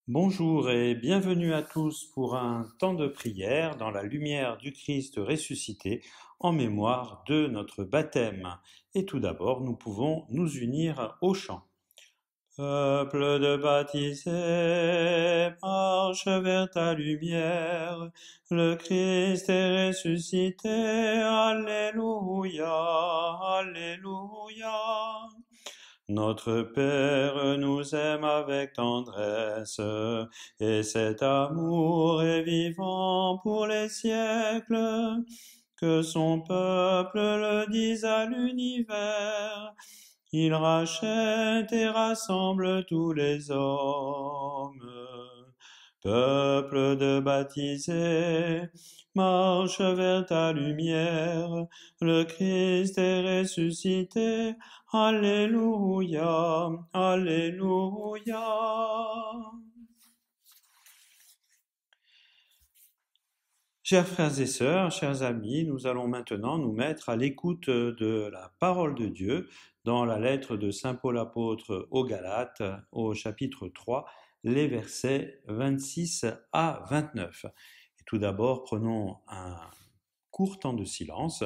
Bonjour et bienvenue à tous pour un temps de prière dans la lumière du Christ ressuscité en mémoire de notre baptême. Et tout d'abord, nous pouvons nous unir au chant. Peuple de baptisés, marche vers ta lumière, le Christ est ressuscité, Alléluia, Alléluia. Notre Père nous aime avec tendresse, et cet amour est vivant pour les siècles. Que son peuple le dise à l'univers, il rachète et rassemble tous les hommes. Peuple de baptisés, marche vers ta lumière, le Christ est ressuscité, Alléluia, Alléluia. Chers frères et sœurs, chers amis, nous allons maintenant nous mettre à l'écoute de la parole de Dieu dans la lettre de Saint Paul apôtre aux Galates, au chapitre 3, les versets 26 à 29. Et tout d'abord, prenons un court temps de silence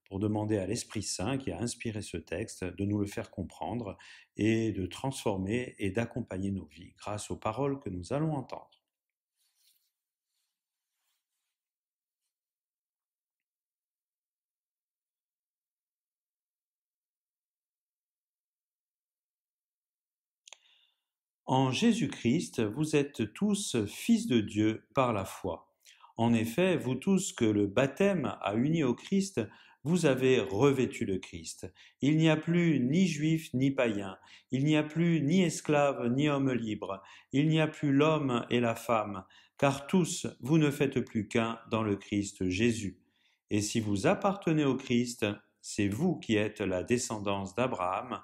pour demander à l'Esprit Saint qui a inspiré ce texte de nous le faire comprendre et de transformer et d'accompagner nos vies grâce aux paroles que nous allons entendre. En Jésus-Christ, vous êtes tous fils de Dieu par la foi. En effet, vous tous que le baptême a unis au Christ, vous avez revêtu le Christ. Il n'y a plus ni juif ni païen, il n'y a plus ni esclave ni homme libre, il n'y a plus l'homme et la femme, car tous vous ne faites plus qu'un dans le Christ Jésus. Et si vous appartenez au Christ, c'est vous qui êtes la descendance d'Abraham,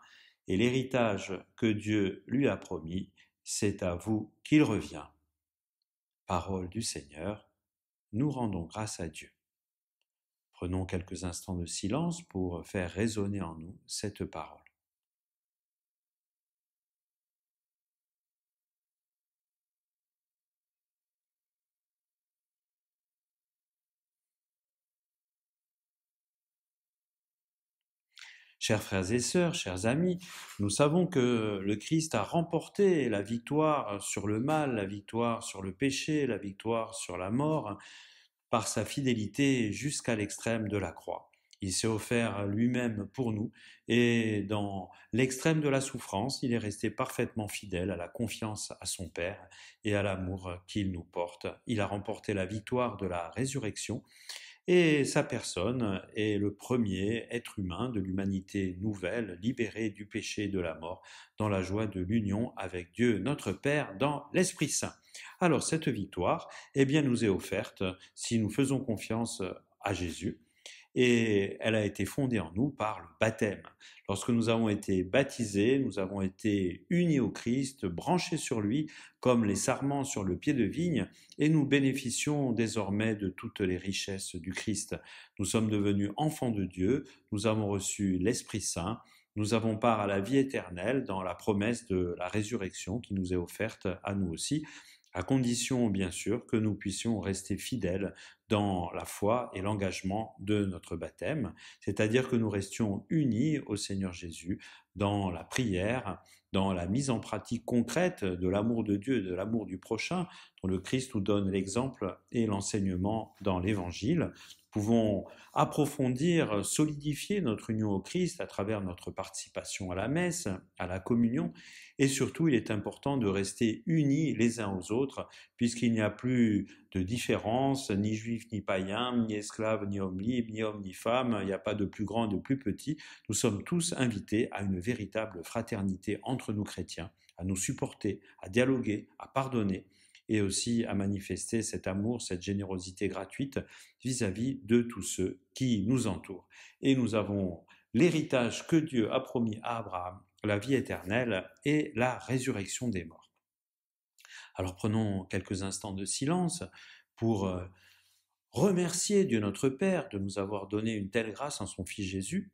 et l'héritage que Dieu lui a promis, c'est à vous qu'il revient. Parole du Seigneur, nous rendons grâce à Dieu. Prenons quelques instants de silence pour faire résonner en nous cette parole. Chers frères et sœurs, chers amis, nous savons que le Christ a remporté la victoire sur le mal, la victoire sur le péché, la victoire sur la mort, par sa fidélité jusqu'à l'extrême de la croix. Il s'est offert lui-même pour nous et dans l'extrême de la souffrance, il est resté parfaitement fidèle à la confiance à son Père et à l'amour qu'il nous porte. Il a remporté la victoire de la résurrection et sa personne est le premier être humain de l'humanité nouvelle, libéré du péché et de la mort, dans la joie de l'union avec Dieu notre Père dans l'Esprit Saint. Alors cette victoire, eh bien, nous est offerte si nous faisons confiance à Jésus et elle a été fondée en nous par le baptême. Lorsque nous avons été baptisés, nous avons été unis au Christ, branchés sur lui comme les sarments sur le pied de vigne, et nous bénéficions désormais de toutes les richesses du Christ. Nous sommes devenus enfants de Dieu, nous avons reçu l'Esprit Saint, nous avons part à la vie éternelle dans la promesse de la résurrection qui nous est offerte à nous aussi, à condition bien sûr que nous puissions rester fidèles dans la foi et l'engagement de notre baptême, c'est-à-dire que nous restions unis au Seigneur Jésus dans la prière, dans la mise en pratique concrète de l'amour de Dieu et de l'amour du prochain, dont le Christ nous donne l'exemple et l'enseignement dans l'Évangile. Nous pouvons approfondir, solidifier notre union au Christ à travers notre participation à la messe, à la communion, et surtout il est important de rester unis les uns aux autres, puisqu'il n'y a plus de différence, ni juif ni païen, ni esclave ni homme libre, ni homme ni femme, il n'y a pas de plus grand, de plus petit, nous sommes tous invités à une véritable fraternité entre nous chrétiens, à nous supporter, à dialoguer, à pardonner, et aussi à manifester cet amour, cette générosité gratuite vis-à-vis de tous ceux qui nous entourent. Et nous avons l'héritage que Dieu a promis à Abraham, la vie éternelle et la résurrection des morts. Alors prenons quelques instants de silence pour remercier Dieu notre Père de nous avoir donné une telle grâce en son Fils Jésus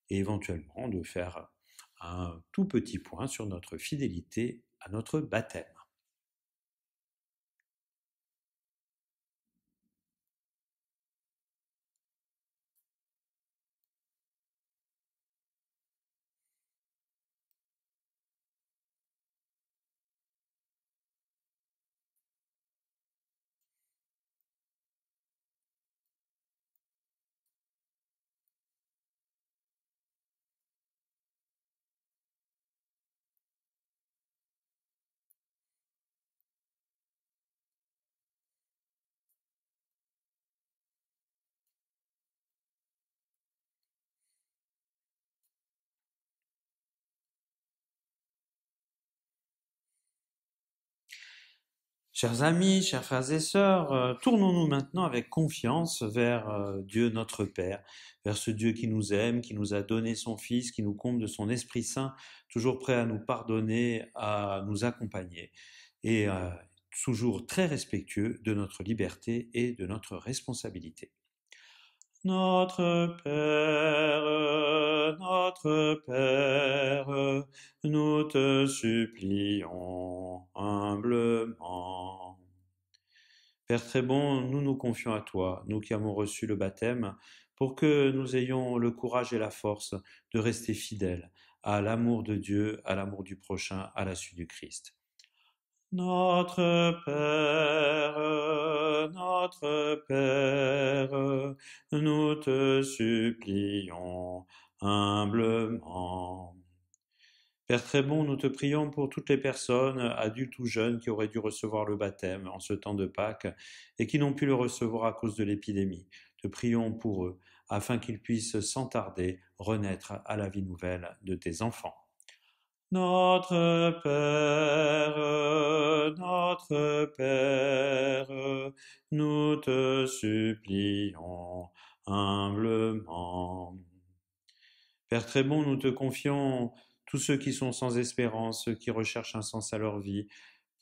et éventuellement de faire un tout petit point sur notre fidélité à notre baptême. Chers amis, chers frères et sœurs, tournons-nous maintenant avec confiance vers Dieu notre Père, vers ce Dieu qui nous aime, qui nous a donné son Fils, qui nous comble de son Esprit Saint, toujours prêt à nous pardonner, à nous accompagner, et toujours très respectueux de notre liberté et de notre responsabilité. Notre Père, nous te supplions humblement. Père très bon, nous nous confions à toi, nous qui avons reçu le baptême, pour que nous ayons le courage et la force de rester fidèles à l'amour de Dieu, à l'amour du prochain, à la suite du Christ. Notre Père, nous te supplions humblement. Père très bon, nous te prions pour toutes les personnes, adultes ou jeunes, qui auraient dû recevoir le baptême en ce temps de Pâques et qui n'ont pu le recevoir à cause de l'épidémie. Te prions pour eux, afin qu'ils puissent sans tarder renaître à la vie nouvelle de tes enfants. Notre Père, nous te supplions humblement. Père très bon, nous te confions tous ceux qui sont sans espérance, ceux qui recherchent un sens à leur vie,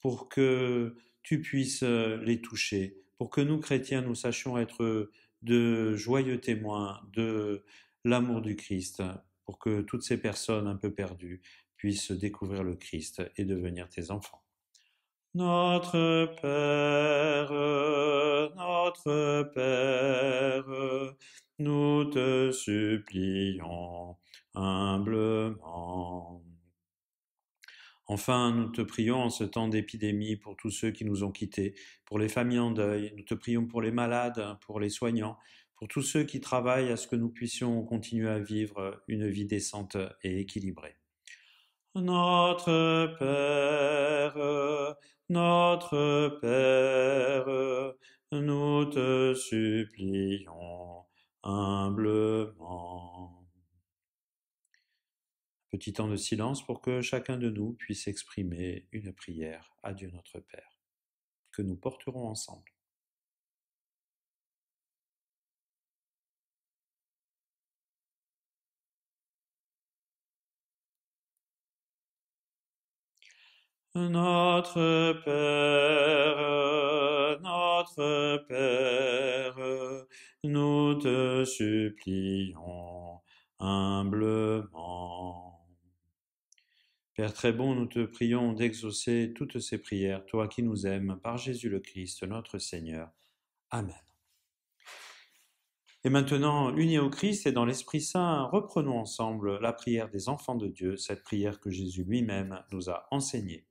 pour que tu puisses les toucher, pour que nous, chrétiens, nous sachions être de joyeux témoins de l'amour du Christ, pour que toutes ces personnes un peu perdues puissent découvrir le Christ et devenir tes enfants. Notre Père, nous te supplions humblement. Enfin, nous te prions en ce temps d'épidémie pour tous ceux qui nous ont quittés, pour les familles en deuil. Nous te prions pour les malades, pour les soignants, pour tous ceux qui travaillent à ce que nous puissions continuer à vivre une vie décente et équilibrée. Notre Père, nous te supplions humblement. Petit temps de silence pour que chacun de nous puisse exprimer une prière à Dieu notre Père, que nous porterons ensemble. Notre Père, nous te supplions humblement. Père très bon, nous te prions d'exaucer toutes ces prières, toi qui nous aimes, par Jésus le Christ, notre Seigneur. Amen. Et maintenant, unis au Christ et dans l'Esprit Saint, reprenons ensemble la prière des enfants de Dieu, cette prière que Jésus lui-même nous a enseignée.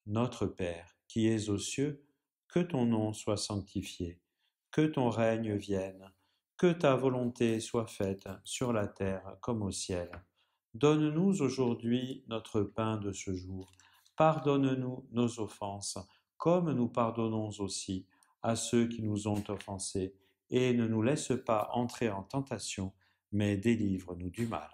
Notre Père, qui es aux cieux, que ton nom soit sanctifié, que ton règne vienne, que ta volonté soit faite sur la terre comme au ciel. Donne-nous aujourd'hui notre pain de ce jour. Pardonne-nous nos offenses, comme nous pardonnons aussi à ceux qui nous ont offensés, et ne nous laisse pas entrer en tentation, mais délivre-nous du mal.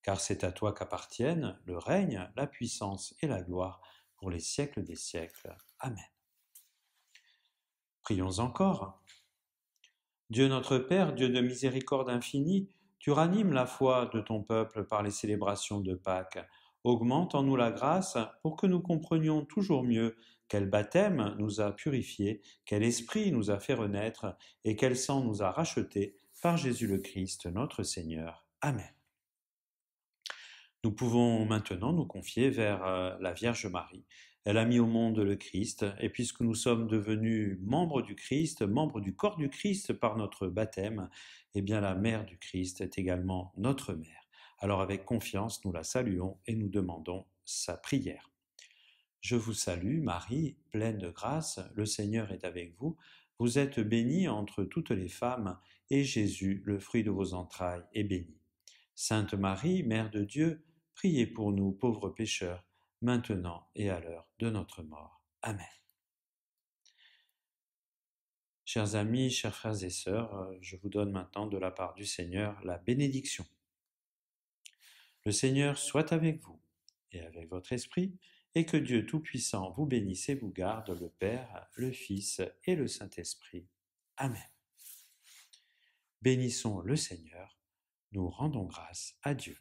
Car c'est à toi qu'appartiennent le règne, la puissance et la gloire pour les siècles des siècles. Amen. Prions encore. Dieu notre Père, Dieu de miséricorde infinie, tu ranimes la foi de ton peuple par les célébrations de Pâques. Augmente en nous la grâce pour que nous comprenions toujours mieux quel baptême nous a purifiés, quel esprit nous a fait renaître et quel sang nous a rachetés par Jésus le Christ, notre Seigneur. Amen. Nous pouvons maintenant nous confier vers la Vierge Marie. Elle a mis au monde le Christ, et puisque nous sommes devenus membres du Christ, membres du corps du Christ par notre baptême, eh bien la mère du Christ est également notre mère. Alors avec confiance, nous la saluons et nous demandons sa prière. Je vous salue, Marie, pleine de grâce, le Seigneur est avec vous. Vous êtes bénie entre toutes les femmes, et Jésus, le fruit de vos entrailles, est béni. Sainte Marie, Mère de Dieu, priez pour nous pauvres pécheurs, maintenant et à l'heure de notre mort. Amen. Chers amis, chers frères et sœurs, je vous donne maintenant de la part du Seigneur la bénédiction. Le Seigneur soit avec vous et avec votre esprit, et que Dieu Tout-Puissant vous bénisse et vous garde, le Père, le Fils et le Saint-Esprit. Amen. Bénissons le Seigneur, nous rendons grâce à Dieu.